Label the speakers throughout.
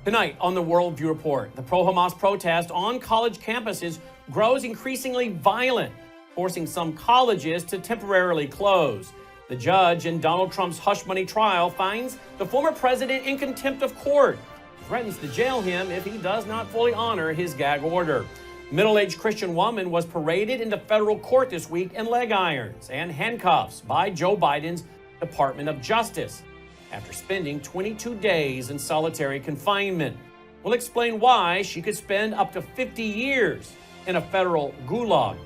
Speaker 1: Tonight on the Worldview Report, the pro-Hamas protest on college campuses grows increasingly violent, forcing some colleges to temporarily close. The judge in Donald Trump's hush money trial finds the former president in contempt of court, threatens to jail him if he does not fully honor his gag order. Middle-aged Christian woman was paraded into federal court this week in leg irons and handcuffs by Joe Biden's Department of Justice after spending 22 days in solitary confinement. We'll explain why she could spend up to 50 years in a federal gulag.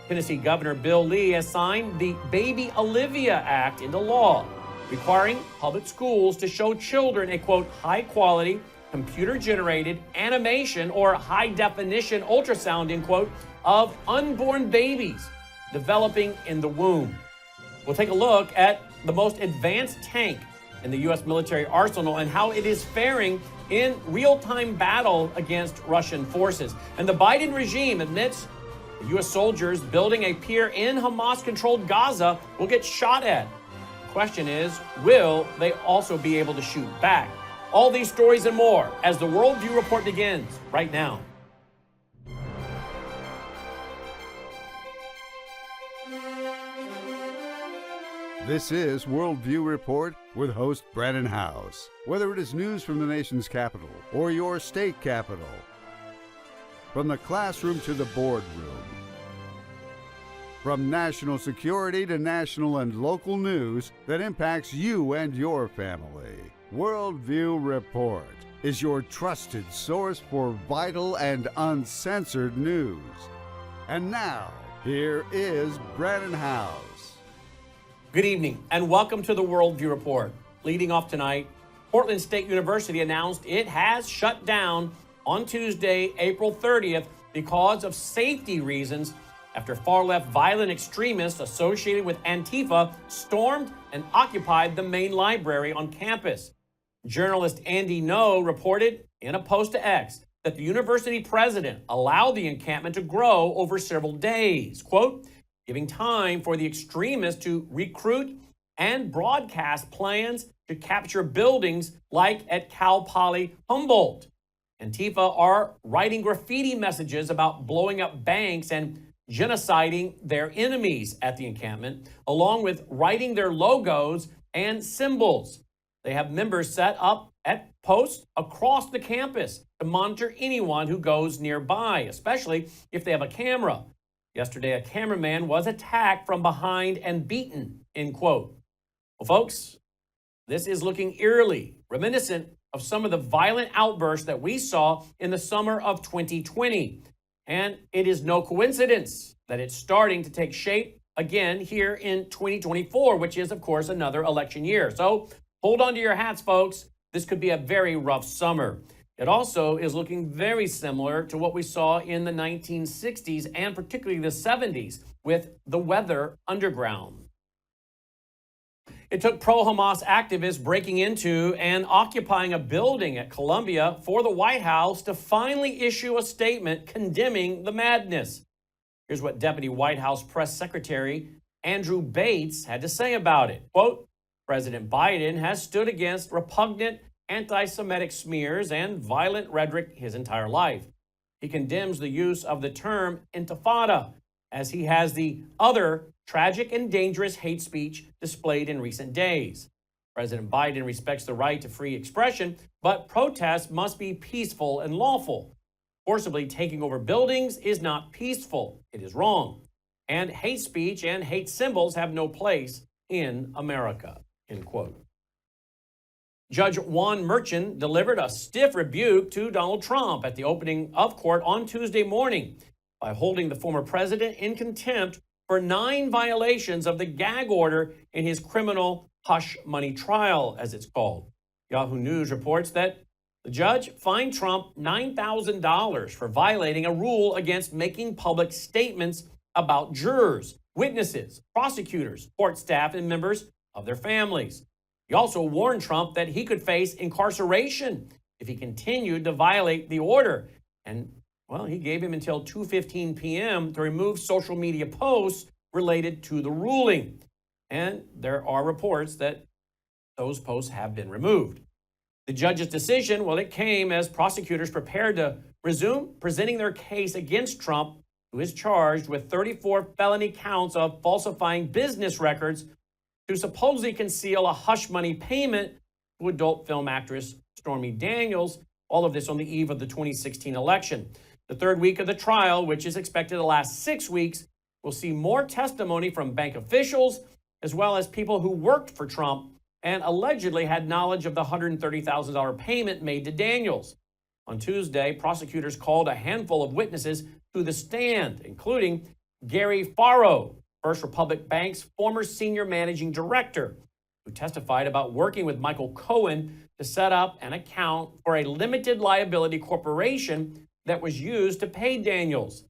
Speaker 1: Tennessee Governor Bill Lee has signed the Baby Olivia Act into law, requiring public schools to show children a, quote, high-quality, computer-generated animation or high-definition ultrasound, end quote, of unborn babies developing in the womb. We'll take a look at the most advanced tank in the U.S. military arsenal and how it is faring in real-time battle against Russian forces. And the Biden regime admits the U.S. soldiers building a pier in Hamas-controlled Gaza will get shot at. The question is, will they also be able to shoot back? All these stories and more as the Worldview Report begins right now.
Speaker 2: This is Worldview Report with host Brannon Howse. Whether it is news from the nation's capital or your state capital, from the classroom to the boardroom, from national security to national and local news that impacts you and your family, Worldview Report is your trusted source for vital and uncensored news. And now, here is Brannon Howse.
Speaker 1: Good evening and welcome to the Worldview Report. Leading off tonight, Portland State University announced it has shut down on Tuesday, April 30th because of safety reasons after far-left violent extremists associated with Antifa stormed and occupied the main library on campus. Journalist Andy Ngo reported in a post to X that the university president allowed the encampment to grow over several days, quote, giving time for the extremists to recruit and broadcast plans to capture buildings like at Cal Poly Humboldt. Antifa are writing graffiti messages about blowing up banks and genociding their enemies at the encampment, along with writing their logos and symbols. They have members set up at posts across the campus to monitor anyone who goes nearby, especially if they have a camera. Yesterday, a cameraman was attacked from behind and beaten, end quote. Well, folks, this is looking eerily reminiscent of some of the violent outbursts that we saw in the summer of 2020. And it is no coincidence that it's starting to take shape again here in 2024, which is, of course, another election year. So hold on to your hats, folks. This could be a very rough summer. It also is looking very similar to what we saw in the 1960s and particularly the 70s with the Weather Underground. It took pro-Hamas activists breaking into and occupying a building at Columbia for the White House to finally issue a statement condemning the madness. Here's what Deputy White House Press Secretary Andrew Bates had to say about it. Quote, President Biden has stood against repugnant anti-Semitic smears and violent rhetoric his entire life. He condemns the use of the term intifada, as he has the other tragic and dangerous hate speech displayed in recent days. President Biden respects the right to free expression, but protests must be peaceful and lawful. Forcibly taking over buildings is not peaceful. It is wrong. And hate speech and hate symbols have no place in America, end quote. Judge Juan Merchan delivered a stiff rebuke to Donald Trump at the opening of court on Tuesday morning by holding the former president in contempt for 9 violations of the gag order in his criminal hush money trial, as it's called. Yahoo News reports that the judge fined Trump $9,000 for violating a rule against making public statements about jurors, witnesses, prosecutors, court staff, and members of their families. He also warned Trump that he could face incarceration if he continued to violate the order. And, well, he gave him until 2:15 p.m. to remove social media posts related to the ruling. And there are reports that those posts have been removed. The judge's decision, well, it came as prosecutors prepared to resume presenting their case against Trump, who is charged with 34 felony counts of falsifying business records to supposedly conceal a hush money payment to adult film actress Stormy Daniels. All of this on the eve of the 2016 election. The third week of the trial, which is expected to last 6 weeks, will see more testimony from bank officials as well as people who worked for Trump and allegedly had knowledge of the $130,000 payment made to Daniels. On Tuesday, prosecutors called a handful of witnesses to the stand, including Gary Faro, First Republic Bank's former senior managing director, who testified about working with Michael Cohen to set up an account for a limited liability corporation that was used to pay Daniels.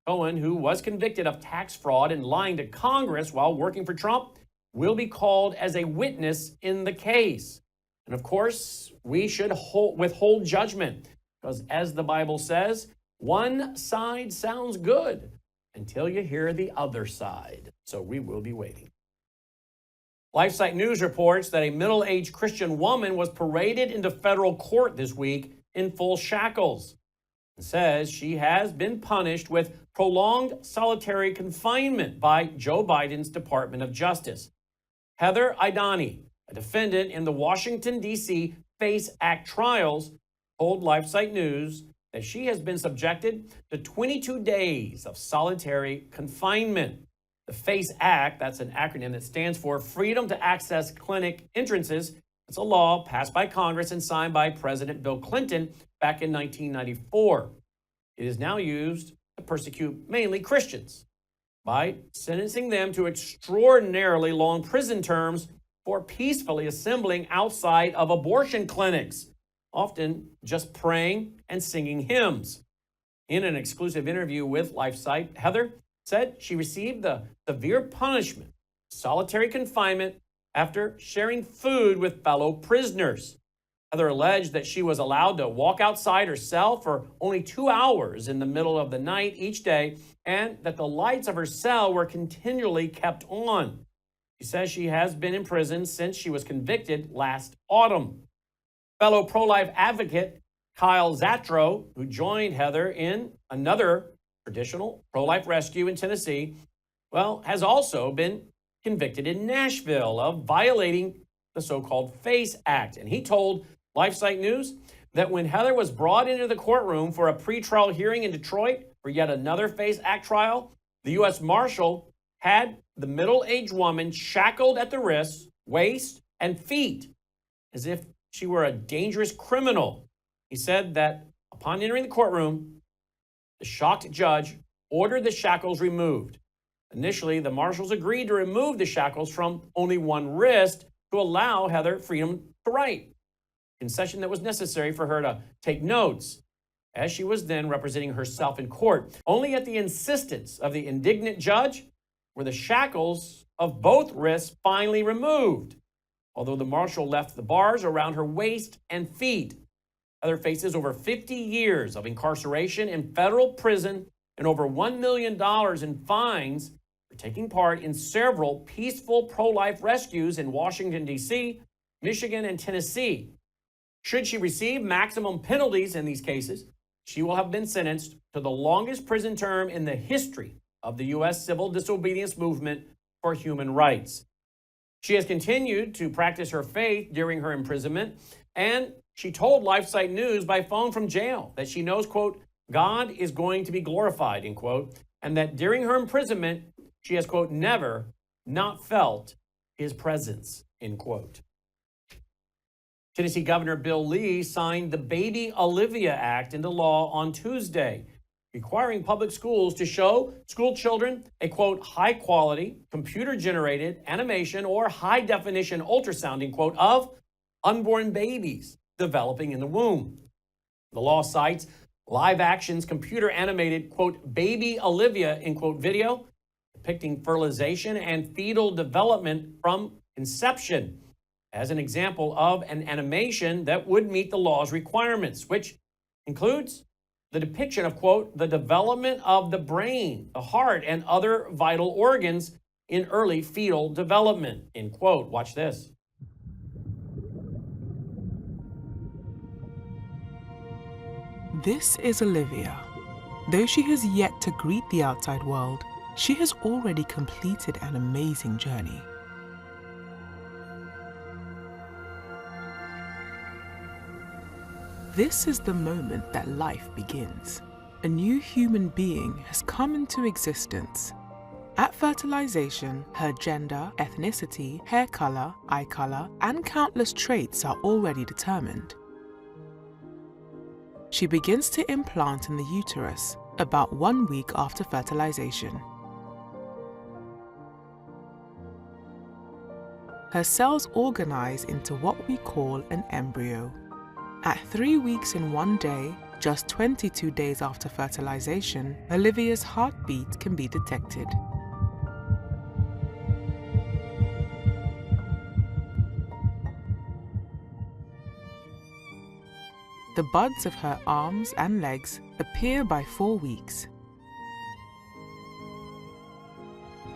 Speaker 1: Cohen, who was convicted of tax fraud and lying to Congress while working for Trump, will be called as a witness in the case. And of course, we should withhold judgment because, as the Bible says, one side sounds good until you hear the other side. So we will be waiting. LifeSite News reports that a middle-aged Christian woman was paraded into federal court this week in full shackles. It says she has been punished with prolonged solitary confinement by Joe Biden's Department of Justice. Heather Idani, a defendant in the Washington, D.C. FACE Act trials, told LifeSite News that she has been subjected to 22 days of solitary confinement. The FACE Act, that's an acronym that stands for Freedom to Access Clinic Entrances. It's a law passed by Congress and signed by President Bill Clinton back in 1994. It is now used to persecute mainly Christians by sentencing them to extraordinarily long prison terms for peacefully assembling outside of abortion clinics, often just praying and singing hymns. In an exclusive interview with LifeSite, Heather said she received the severe punishment, solitary confinement, after sharing food with fellow prisoners. Heather alleged that she was allowed to walk outside her cell for only 2 hours in the middle of the night each day, and that the lights of her cell were continually kept on. She says she has been in prison since she was convicted last autumn. Fellow pro-life advocate Kyle Zatro, who joined Heather in another traditional pro-life rescue in Tennessee, has also been convicted in Nashville of violating the so-called FACE Act. And he told LifeSite News that when Heather was brought into the courtroom for a pretrial hearing in Detroit for yet another FACE Act trial, the U.S. Marshal had the middle-aged woman shackled at the wrists, waist, and feet as if she were a dangerous criminal. He said that upon entering the courtroom, the shocked judge ordered the shackles removed. Initially, the marshals agreed to remove the shackles from only one wrist to allow Heather freedom to write, a concession that was necessary for her to take notes, as she was then representing herself in court. Only at the insistence of the indignant judge were the shackles of both wrists finally removed, although the marshal left the bars around her waist and feet. Heather faces over 50 years of incarceration in federal prison and over $1 million in fines for taking part in several peaceful pro-life rescues in Washington, D.C., Michigan, and Tennessee. Should she receive maximum penalties in these cases, she will have been sentenced to the longest prison term in the history of the U.S. civil disobedience movement for human rights. She has continued to practice her faith during her imprisonment, and she told LifeSite News by phone from jail that she knows, quote, God is going to be glorified, end quote, and that during her imprisonment, she has, quote, never not felt his presence, end quote. Tennessee Governor Bill Lee signed the Baby Olivia Act into law on Tuesday, requiring public schools to show school children a, quote, high-quality, computer-generated animation or high-definition ultrasound, end quote, of unborn babies developing in the womb. The law cites live action's computer-animated, quote, Baby Olivia, end quote, video depicting fertilization and fetal development from conception as an example of an animation that would meet the law's requirements, which includes the depiction of, quote, the development of the brain, the heart, and other vital organs in early fetal development, end quote. Watch this.
Speaker 3: This is Olivia. Though she has yet to greet the outside world, she has already completed an amazing journey. This is the moment that life begins. A new human being has come into existence. At fertilization, her gender, ethnicity, hair color, eye color, and countless traits are already determined. She begins to implant in the uterus about 1 week after fertilization. Her cells organize into what we call an embryo. At 3 weeks and 1 day, just 22 days after fertilization, Olivia's heartbeat can be detected. The buds of her arms and legs appear by 4 weeks.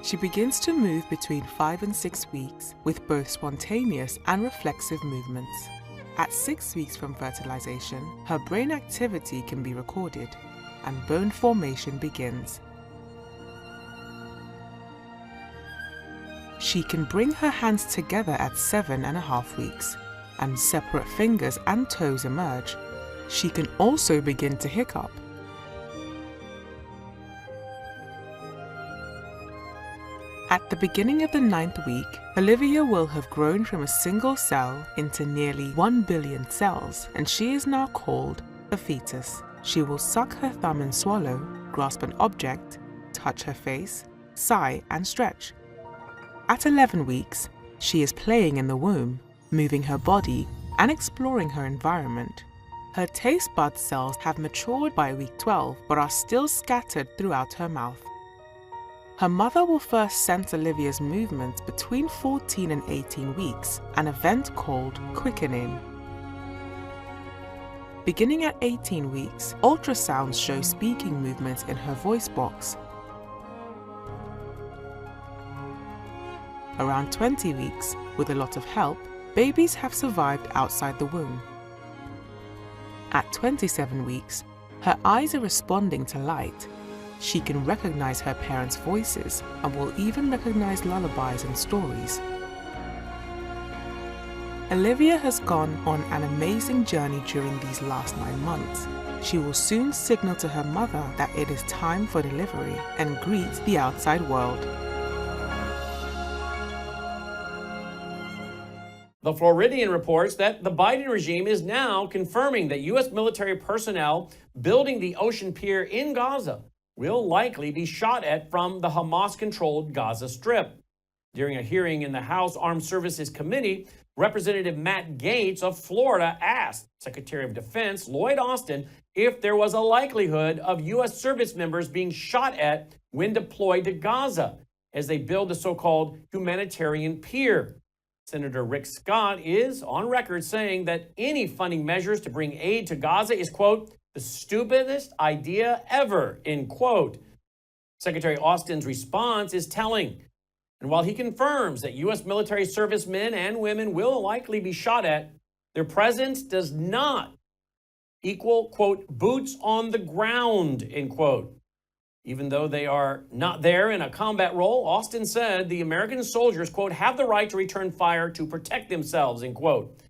Speaker 3: She begins to move between 5 and 6 weeks with both spontaneous and reflexive movements. At 6 weeks from fertilization, her brain activity can be recorded and bone formation begins. She can bring her hands together at 7.5 weeks, and separate fingers and toes emerge. She can also begin to hiccup. At the beginning of the 9th week, Olivia will have grown from a single cell into nearly 1 billion cells, and she is now called a fetus. She will suck her thumb and swallow, grasp an object, touch her face, sigh and stretch. At 11 weeks, she is playing in the womb, moving her body and exploring her environment. Her taste bud cells have matured by week 12 but are still scattered throughout her mouth. Her mother will first sense Olivia's movements between 14 and 18 weeks, an event called quickening. Beginning at 18 weeks, ultrasounds show speaking movements in her voice box. Around 20 weeks, with a lot of help, babies have survived outside the womb. At 27 weeks, her eyes are responding to light. She can recognize her parents' voices and will even recognize lullabies and stories. Olivia has gone on an amazing journey during these last 9 months. She will soon signal to her mother that it is time for delivery and greet the outside world.
Speaker 1: The Floridian reports that the Biden regime is now confirming that U.S. military personnel building the Ocean Pier in Gaza will likely be shot at from the Hamas-controlled Gaza Strip. During a hearing in the House Armed Services Committee, Representative Matt Gaetz of Florida asked Secretary of Defense Lloyd Austin if there was a likelihood of U.S. service members being shot at when deployed to Gaza as they build the so-called humanitarian pier. Senator Rick Scott is on record saying that any funding measures to bring aid to Gaza is, quote, the stupidest idea ever, end quote. Secretary Austin's response is telling. And while he confirms that U.S. military servicemen and women will likely be shot at, their presence does not equal, quote, boots on the ground, end quote. Even though they are not there in a combat role, Austin said the American soldiers, quote, have the right to return fire to protect themselves, end quote.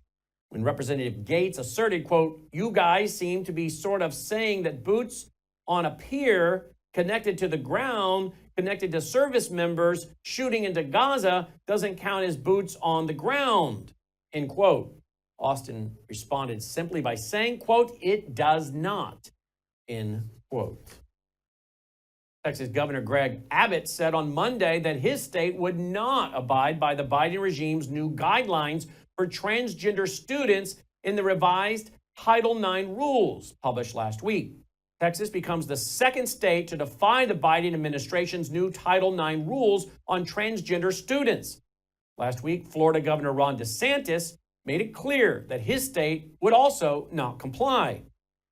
Speaker 1: When Representative Gaetz asserted, quote, you guys seem to be sort of saying that boots on a pier connected to the ground, connected to service members shooting into Gaza doesn't count as boots on the ground, end quote. Austin responded simply by saying, quote, it does not, end quote. Texas Governor Greg Abbott said on Monday that his state would not abide by the Biden regime's new guidelines for transgender students in the revised Title IX rules published last week. Texas becomes the second state to defy the Biden administration's new Title IX rules on transgender students. Last week, Florida Governor Ron DeSantis made it clear that his state would also not comply.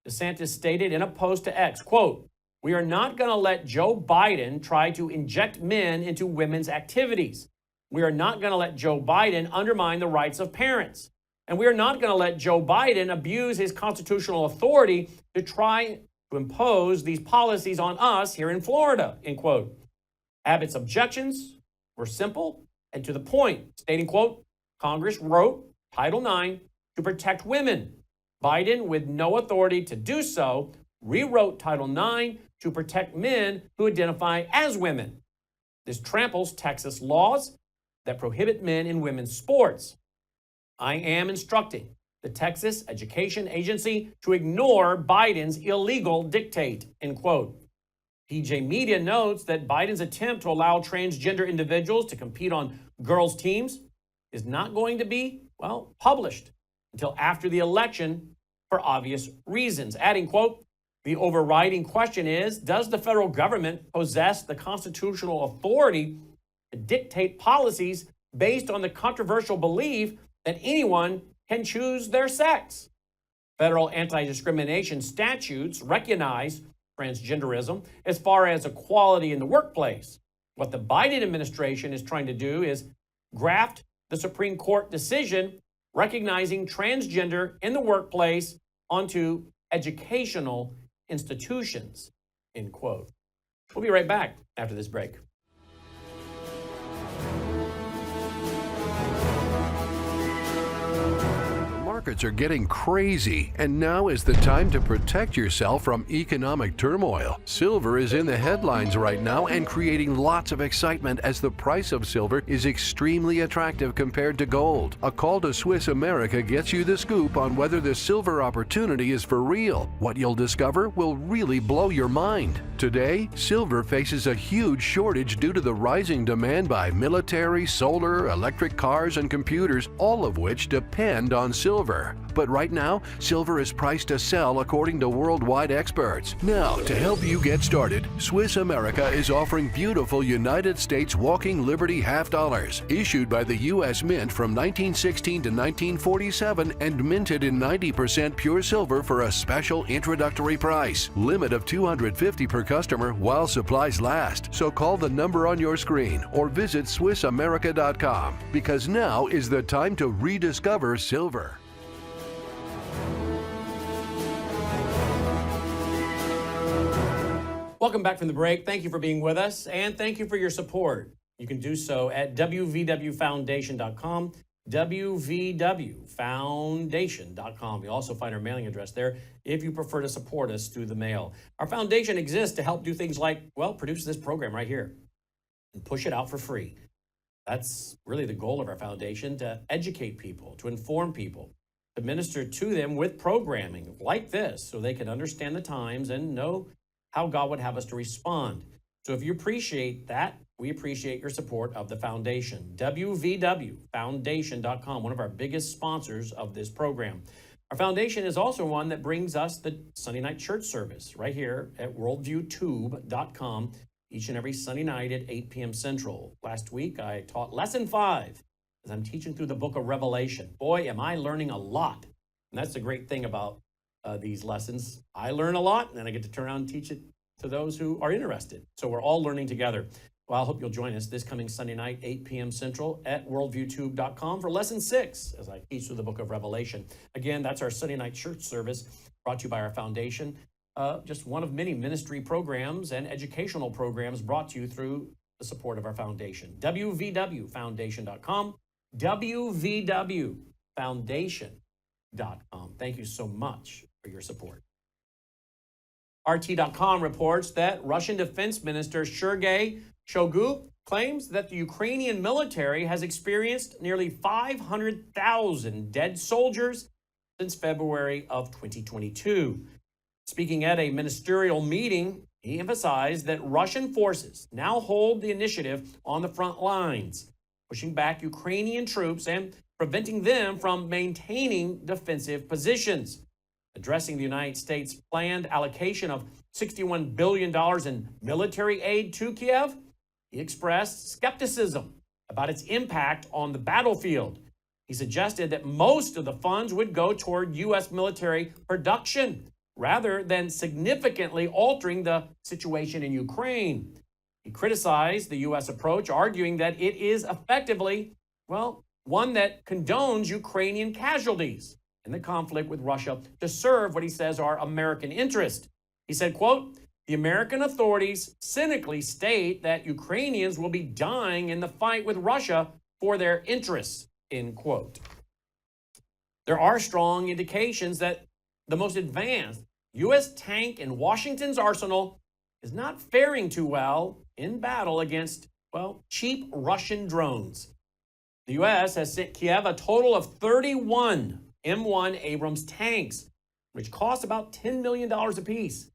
Speaker 1: DeSantis stated in a post to X, quote, we are not going to let Joe Biden try to inject men into women's activities. We are not going to let Joe Biden undermine the rights of parents. And we are not going to let Joe Biden abuse his constitutional authority to try to impose these policies on us here in Florida, end quote. Abbott's objections were simple and to the point, stating, quote, Congress wrote Title IX to protect women. Biden, with no authority to do so, rewrote Title IX to protect men who identify as women. This tramples Texas laws that prohibit men in women's sports. I am instructing the Texas Education Agency to ignore Biden's illegal dictate, end quote. PJ Media notes that Biden's attempt to allow transgender individuals to compete on girls' teams is not going to be, published until after the election for obvious reasons. Adding, quote, the overriding question is, does the federal government possess the constitutional authority to dictate policies based on the controversial belief that anyone can choose their sex? Federal anti-discrimination statutes recognize transgenderism as far as equality in the workplace. What the Biden administration is trying to do is graft the Supreme Court decision recognizing transgender in the workplace onto educational institutions, end quote. We'll be right back after this break.
Speaker 4: Markets are getting crazy, and now is the time to protect yourself from economic turmoil. Silver is in the headlines right now and creating lots of excitement as the price of silver is extremely attractive compared to gold. A call to Swiss America gets you the scoop on whether the silver opportunity is for real. What you'll discover will really blow your mind. Today, silver faces a huge shortage due to the rising demand by military, solar, electric cars, and computers, all of which depend on silver. But right now, silver is priced to sell according to worldwide experts. Now, to help you get started, Swiss America is offering beautiful United States Walking Liberty half dollars, issued by the U.S. Mint from 1916 to 1947 and minted in 90% pure silver for a special introductory price. Limit of $250 per customer while supplies last. So call the number on your screen or visit SwissAmerica.com, because now is the time to rediscover silver.
Speaker 1: Welcome back from the break. Thank you for being with us, and thank you for your support. You can do so at WVWFoundation.com, WVWFoundation.com. You'll also find our mailing address there if you prefer to support us through the mail. Our foundation exists to help do things like, produce this program right here and push it out for free. That's really the goal of our foundation, to educate people, to inform people, to minister to them with programming like this so they can understand the times and know how God would have us to respond. So if you appreciate that, we appreciate your support of the foundation. WVWFoundation.com, one of our biggest sponsors of this program. Our foundation is also one that brings us the Sunday night church service right here at worldviewtube.com each and every Sunday night at 8 p.m. Central. Last week, I taught Lesson 5 as I'm teaching through the book of Revelation. Boy, am I learning a lot. And that's the great thing about these lessons. I learn a lot, and then I get to turn around and teach it to those who are interested. So we're all learning together. Well, I hope you'll join us this coming Sunday night, 8 p.m. Central at worldviewtube.com for Lesson 6 as I teach through the book of Revelation. Again, that's our Sunday night church service brought to you by our foundation. Just one of many ministry programs and educational programs brought to you through the support of our foundation. WVWFoundation.com, WVWFoundation.com. Thank you so much for your support. RT.com reports that Russian Defense Minister Sergei Shoigu claims that the Ukrainian military has experienced nearly 500,000 dead soldiers since February of 2022. Speaking at a ministerial meeting, he emphasized that Russian forces now hold the initiative on the front lines, pushing back Ukrainian troops and preventing them from maintaining defensive positions. Addressing the United States' planned allocation of $61 billion in military aid to Kiev, he expressed skepticism about its impact on the battlefield. He suggested that most of the funds would go toward U.S. military production rather than significantly altering the situation in Ukraine. He criticized the U.S. approach, arguing that it is effectively, one that condones Ukrainian casualties in the conflict with Russia to serve what he says are American interests. He said, quote, "The American authorities cynically state that Ukrainians will be dying in the fight with Russia for their interests," end quote. There are strong indications that the most advanced U.S. tank in Washington's arsenal is not faring too well in battle against, well, cheap Russian drones. The U.S. has sent Kiev a total of 31 M1 Abrams tanks, which cost about $10 million apiece.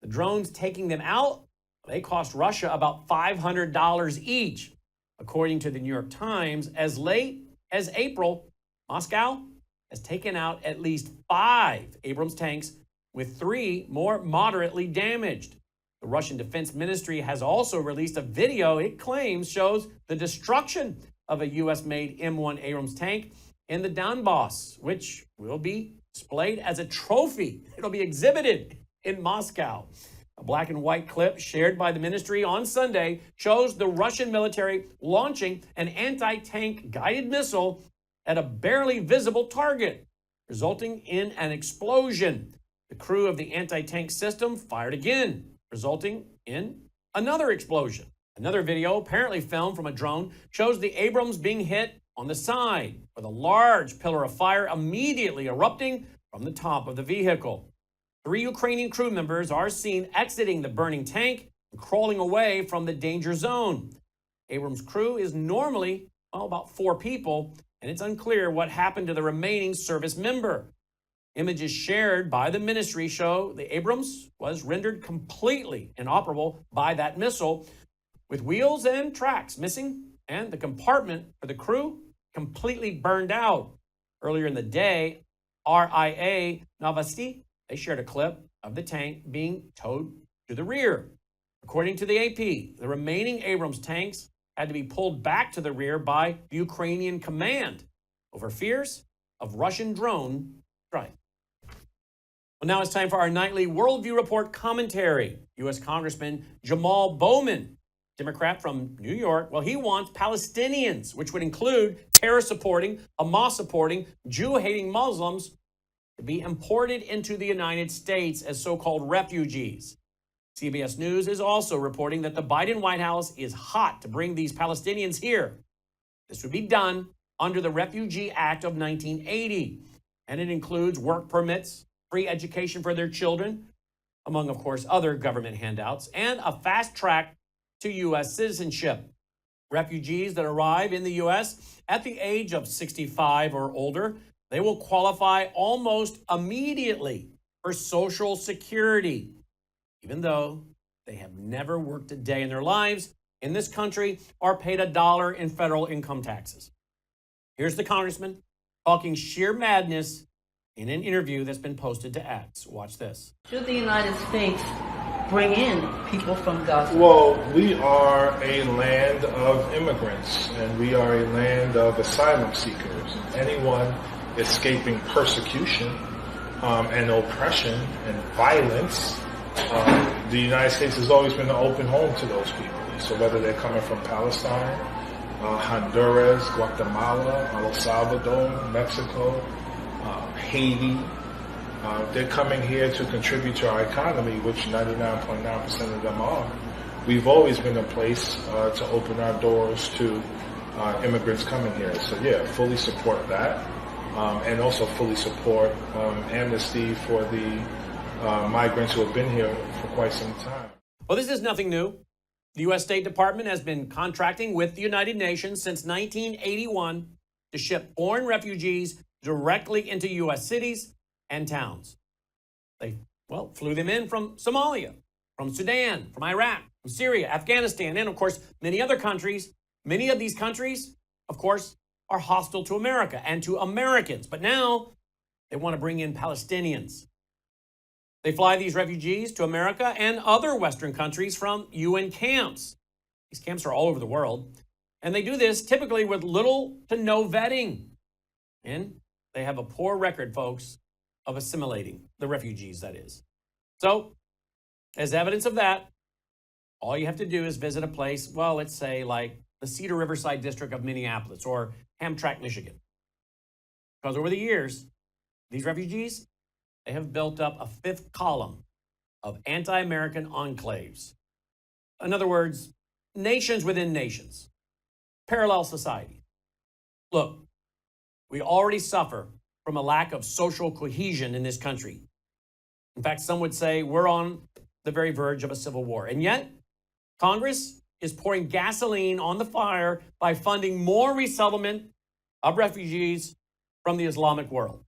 Speaker 1: The drones taking them out, they cost Russia about $500 each. According to the New York Times, as late as April, Moscow has taken out at least 5 Abrams tanks, with 3 more moderately damaged. The Russian Defense Ministry has also released a video it claims shows the destruction of a U.S.-made M1 Abrams tank in the Donbass, which will be displayed as a trophy. It'll be exhibited in Moscow. A black and white clip shared by the ministry on Sunday shows the Russian military launching an anti-tank guided missile at a barely visible target, resulting in an explosion. The crew of the anti-tank system fired again, resulting in another explosion. Another video, apparently filmed from a drone, shows the Abrams being hit on the side, with a large pillar of fire immediately erupting from the top of the vehicle. 3 Ukrainian crew members are seen exiting the burning tank and crawling away from the danger zone. Abrams' crew is normally, about 4 people, and it's unclear what happened to the remaining service member. Images shared by the ministry show the Abrams was rendered completely inoperable by that missile, with wheels and tracks missing, and the compartment for the crew completely burned out. Earlier in the day, RIA Novosti, they shared a clip of the tank being towed to the rear. According to the AP, the remaining Abrams tanks had to be pulled back to the rear by the Ukrainian command over fears of Russian drone strike. Well, now it's time for our nightly Worldview Report commentary. U.S. Congressman Jamal Bowman, Democrat from New York, well, he wants Palestinians, which would include terror-supporting, Hamas-supporting, Jew-hating Muslims, to be imported into the United States as so-called refugees. CBS News is also reporting that the Biden White House is hot to bring these Palestinians here. This would be done under the Refugee Act of 1980, and it includes work permits, free education for their children, among, of course, other government handouts, and a fast track to U.S. citizenship. Refugees that arrive in the U.S. at the age of 65 or older, they will qualify almost immediately for Social Security, even though they have never worked a day in their lives in this country or paid $1 in federal income taxes. Here's the congressman talking sheer madness in an interview that's been posted to X. Watch this.
Speaker 5: Should the United States bring in people from Gaza?
Speaker 6: Well, we are a land of immigrants, and we are a land of asylum seekers. Anyone escaping persecution and oppression and violence, the United States has always been an open home to those people. So whether they're coming from Palestine, Honduras, Guatemala, El Salvador, Mexico, Haiti, they're coming here to contribute to our economy, which 99.9% of them are. We've always been a place to open our doors to immigrants coming here. So yeah, fully support that. And also fully support amnesty for the migrants who have been here for quite some time.
Speaker 1: Well, this is nothing new. The U.S. State Department has been contracting with the United Nations since 1981 to ship foreign refugees directly into U.S. cities and towns. They, flew them in from Somalia, from Sudan, from Iraq, from Syria, Afghanistan, and, of course, many other countries. Many of these countries, of course, are hostile to America and to Americans. But now they want to bring in Palestinians. They fly these refugees to America and other Western countries from UN camps. These camps are all over the world. And they do this typically with little to no vetting. And they have a poor record, folks, of assimilating the refugees, that is. So, as evidence of that, all you have to do is visit a place, let's say like the Cedar Riverside district of Minneapolis or Hamtramck, Michigan. Because over the years, these refugees, they have built up a fifth column of anti-American enclaves. In other words, nations within nations, parallel society. Look, we already suffer from a lack of social cohesion in this country. In fact, some would say we're on the very verge of a civil war. And yet, Congress is pouring gasoline on the fire by funding more resettlement of refugees from the Islamic world.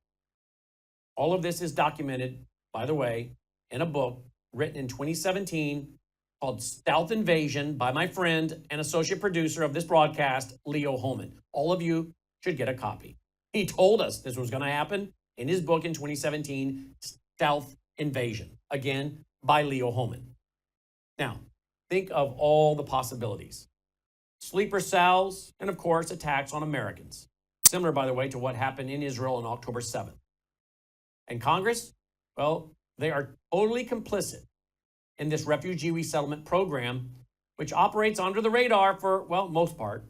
Speaker 1: All of this is documented, by the way, in a book written in 2017 called Stealth Invasion by my friend and associate producer of this broadcast, Leo Holman. All of you should get a copy. He told us this was going to happen in his book in 2017, Stealth Invasion, again, by Leo Holman. Now, think of all the possibilities. Sleeper cells, and of course, attacks on Americans. Similar, by the way, to what happened in Israel on October 7th. And Congress, well, they are totally complicit in this refugee resettlement program, which operates under the radar for, well, most part,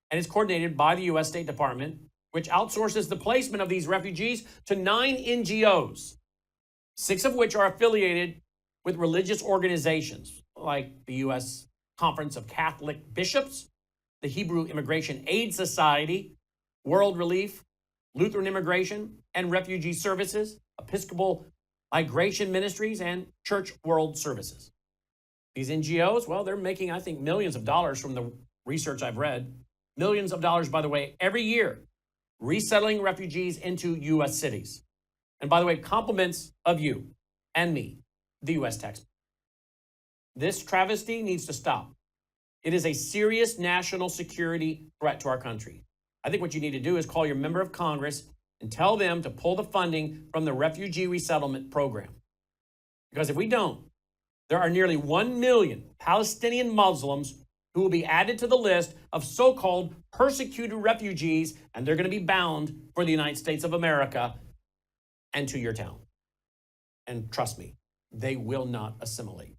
Speaker 1: and is coordinated by the U.S. State Department, which outsources the placement of these refugees to 9 NGOs, 6 of which are affiliated with religious organizations like the U.S. Conference of Catholic Bishops, the Hebrew Immigration Aid Society, World Relief, Lutheran Immigration and Refugee Services, Episcopal Migration Ministries, and Church World Services. These NGOs, well, they're making, I think, millions of dollars from the research I've read. Millions of dollars, by the way, every year, resettling refugees into U.S. cities. And by the way, compliments of you and me, the U.S. taxpayer. This travesty needs to stop. It is a serious national security threat to our country. I think what you need to do is call your member of Congress and tell them to pull the funding from the refugee resettlement program. Because if we don't, there are nearly 1 million Palestinian Muslims who will be added to the list of so-called persecuted refugees, and they're going to be bound for the United States of America and to your town. And trust me, they will not assimilate.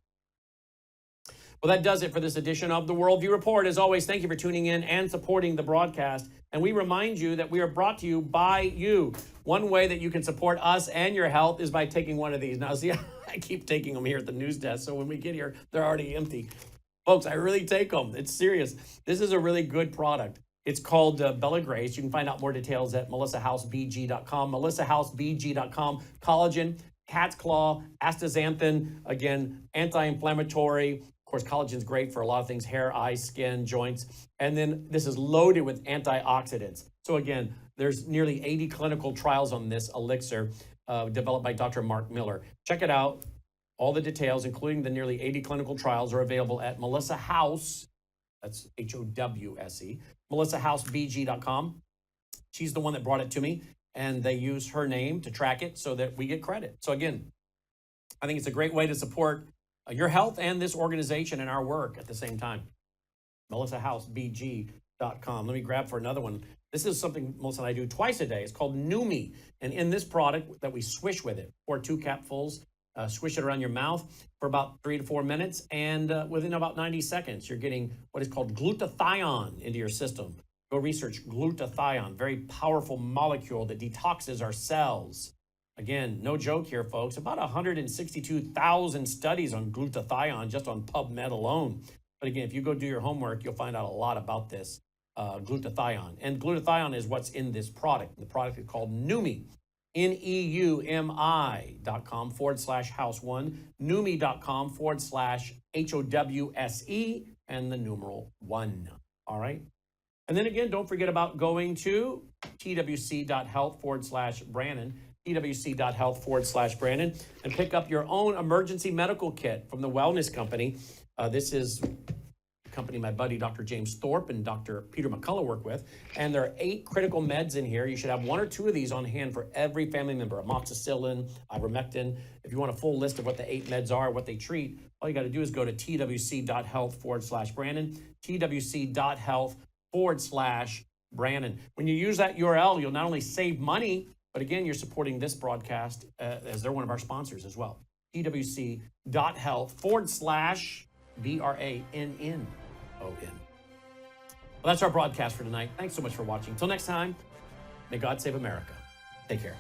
Speaker 1: Well, that does it for this edition of the Worldview Report. As always, thank you for tuning in and supporting the broadcast. And we remind you that we are brought to you by you. One way that you can support us and your health is by taking one of these. Now, see, I keep taking them here at the news desk, so when we get here, they're already empty. Folks, I really take them. It's serious. This is a really good product. It's called Bella Grace. You can find out more details at melissahousebg.com. melissahousebg.com. Collagen, cat's claw, astaxanthin, again, anti-inflammatory. Of course, collagen is great for a lot of things, hair, eyes, skin, joints. And then this is loaded with antioxidants. So again, there's nearly 80 clinical trials on this elixir developed by Dr. Mark Miller. Check it out. All the details, including the nearly 80 clinical trials, are available at Melissa House, that's Howse, melissahousebg.com. She's the one that brought it to me, and they use her name to track it so that we get credit. So again, I think it's a great way to support your health and this organization and our work at the same time. melissahousebg.com. Let me grab for another one. This is something Melissa and I do twice a day. It's called Numi. And in this product that we swish with it, or 2 capfuls, swish it around your mouth for about 3 to 4 minutes. And within about 90 seconds, you're getting what is called glutathione into your system. Go research glutathione, very powerful molecule that detoxes our cells. Again, no joke here, folks. About 162,000 studies on glutathione just on PubMed alone. But again, if you go do your homework, you'll find out a lot about this glutathione. And glutathione is what's in this product. The product is called Numi. neumi.com/house1, neumi.com/HOWSE, and the numeral 1. All right. And then again, don't forget about going to twc.health/Brannon, twc.health/Brannon, and pick up your own emergency medical kit from the Wellness Company. This is a company my buddy Dr. James Thorpe and Dr. Peter McCullough work with, and there are 8 critical meds in here. You should have 1 or 2 of these on hand for every family member: amoxicillin, ivermectin. If you want a full list of what the 8 meds are, what they treat, all you got to do is go to twc.health/Brannon, twc.health/Brannon. When you use that URL, you'll not only save money, but again, you're supporting this broadcast as they're one of our sponsors as well. twc.health/BRANNON. Well, that's our broadcast for tonight. Thanks so much for watching. Until next time, may God save America. Take care.